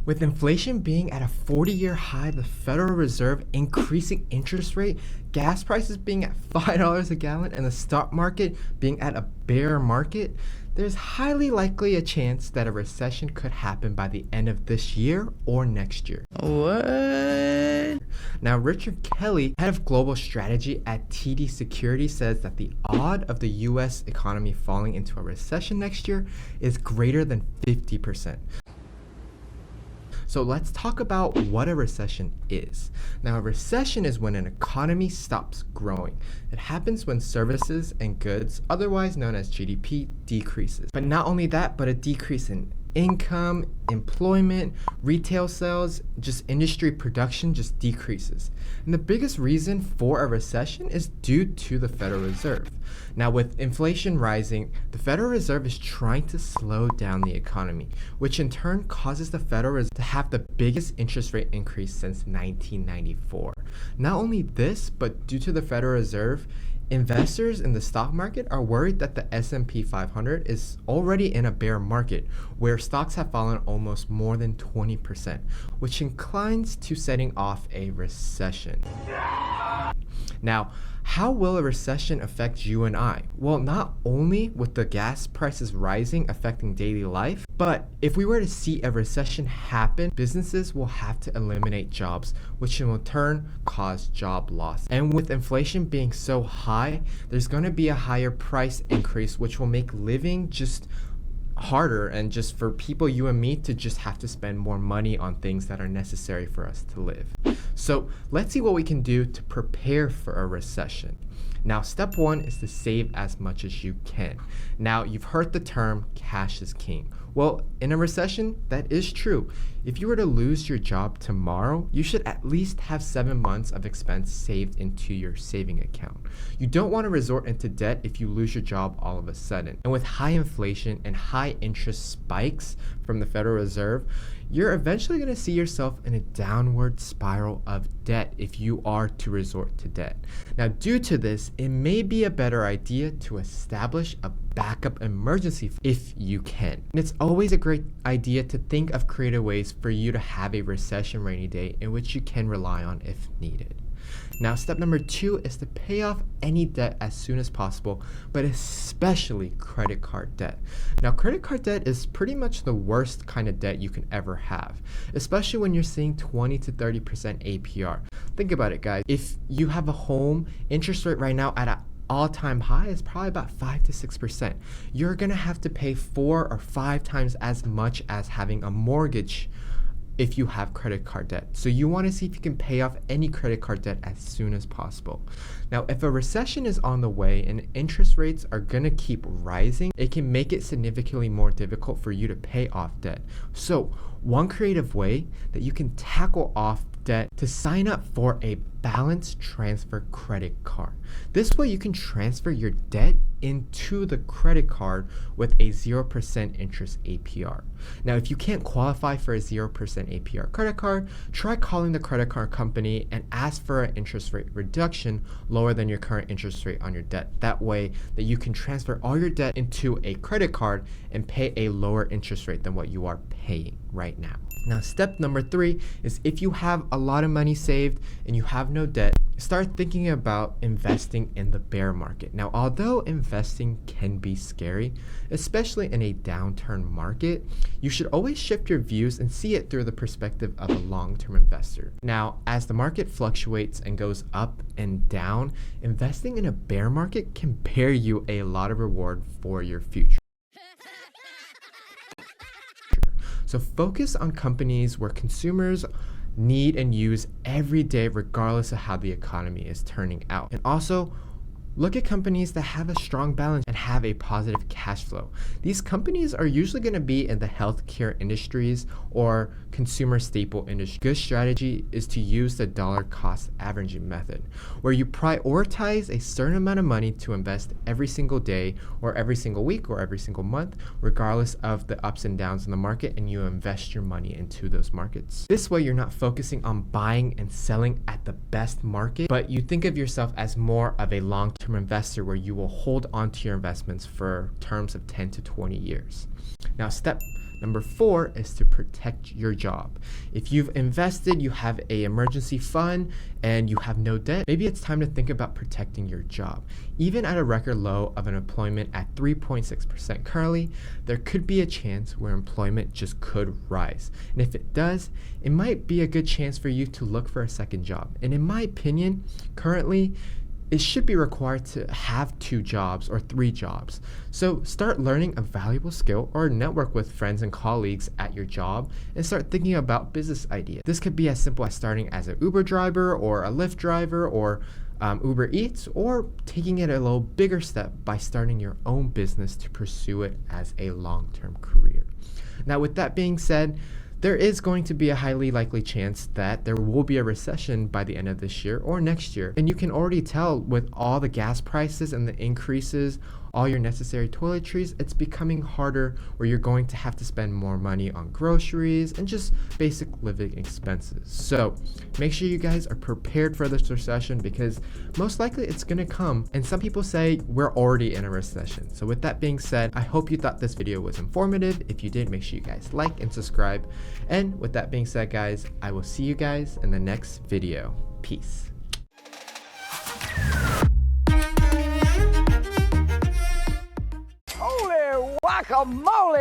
With inflation being at a 40-year high, the Federal Reserve increasing interest rate, gas prices being at $5 a gallon, and the stock market being at a bear market, there's highly likely a chance that a recession could happen by the end of this year or next year. What? Now, Richard Kelly, head of global strategy at TD Securities, says that the odd of the US economy falling into a recession next year is greater than 50%. So let's talk about what a recession is. Now, a recession is when an economy stops growing. It happens when services and goods, otherwise known as GDP, decreases. But not only that, but a decrease in income, employment, retail sales, just industry production just decreases. And the biggest reason for a recession is due to the Federal Reserve. Now, with inflation rising, the Federal Reserve is trying to slow down the economy, which in turn causes the Federal Reserve to have the biggest interest rate increase since 1994. Not only this, but due to the Federal Reserve, investors in the stock market are worried that the S&P 500 is already in a bear market where stocks have fallen almost more than 20%, which inclines to setting off a recession. Now, how will a recession affect you and I? Well, not only with the gas prices rising affecting daily life, but if we were to see a recession happen, businesses will have to eliminate jobs, which in turn cause job loss. And with inflation being so high, there's going to be a higher price increase, which will make living just harder and just for people, you and me, to just have to spend more money on things that are necessary for us to live. So let's see what we can do to prepare for a recession. Now, step one is to save as much as you can. Now, you've heard the term cash is king. Well, in a recession, that is true. If you were to lose your job tomorrow, you should at least have 7 months of expense saved into your saving account. You don't want to resort into debt if you lose your job all of a sudden. And with high inflation and high interest spikes from the Federal Reserve, you're eventually going to see yourself in a downward spiral of debt if you are to resort to debt. Now, due to this, it may be a better idea to establish a backup emergency if you can. And it's always a great idea to think of creative ways for you to have a recession rainy day in which you can rely on if needed. Now, step number 2 is to pay off any debt as soon as possible, but especially credit card debt. Now, credit card debt is pretty much the worst kind of debt you can ever have, especially when you're seeing 20 to 30% APR. Think about it, guys. If you have a home, interest rate right now at an all-time high is probably about 5 to 6%. You're gonna have to pay 4 or 5 times as much as having a mortgage if you have credit card debt. So you want to see if you can pay off any credit card debt as soon as possible. Now, if a recession is on the way and interest rates are going to keep rising, it can make it significantly more difficult for you to pay off debt. So one creative way that you can tackle off debt to sign up for a balance transfer credit card. This way you can transfer your debt into the credit card with a 0% interest APR. Now, if you can't qualify for a 0% APR credit card, try calling the credit card company and ask for an interest rate reduction lower than your current interest rate on your debt. That way that you can transfer all your debt into a credit card and pay a lower interest rate than what you are paying right now. Now, step number 3 is if you have a lot of money saved and you have no debt, start thinking about investing in the bear market. Now, although investing can be scary, especially in a downturn market, you should always shift your views and see it through the perspective of a long-term investor. Now, as the market fluctuates and goes up and down, investing in a bear market can bear you a lot of reward for your future. So focus on companies where consumers need and use every day regardless of how the economy is turning out. And also, look at companies that have a strong balance and have a positive cash flow. These companies are usually going to be in the healthcare industries or consumer staple industry. Good strategy is to use the dollar cost averaging method, where you prioritize a certain amount of money to invest every single day or every single week or every single month, regardless of the ups and downs in the market, and you invest your money into those markets. This way, you're not focusing on buying and selling at the best market, but you think of yourself as more of a long-term investor where you will hold on to your investments for terms of 10 to 20 years. Now, step Number 4 is to protect your job. If you've invested, you have a emergency fund, and you have no debt, maybe it's time to think about protecting your job. Even at a record low of unemployment at 3.6% currently, there could be a chance where employment just could rise. And if it does, it might be a good chance for you to look for a second job. And in my opinion, currently, it should be required to have 2 jobs or 3 jobs. So start learning a valuable skill or network with friends and colleagues at your job and start thinking about business ideas. This could be as simple as starting as an Uber driver or a Lyft driver or Uber Eats, or taking it a little bigger step by starting your own business to pursue it as a long-term career. Now, with that being said, there is going to be a highly likely chance that there will be a recession by the end of this year or next year. And you can already tell with all the gas prices and the increases, all your necessary toiletries, it's becoming harder where you're going to have to spend more money on groceries and just basic living expenses. So make sure you guys are prepared for this recession because most likely it's going to come. And some people say we're already in a recession. So with that being said, I hope you thought this video was informative. If you did, make sure you guys like and subscribe. And with that being said, guys, I will see you guys in the next video. Peace. Holy guacamole!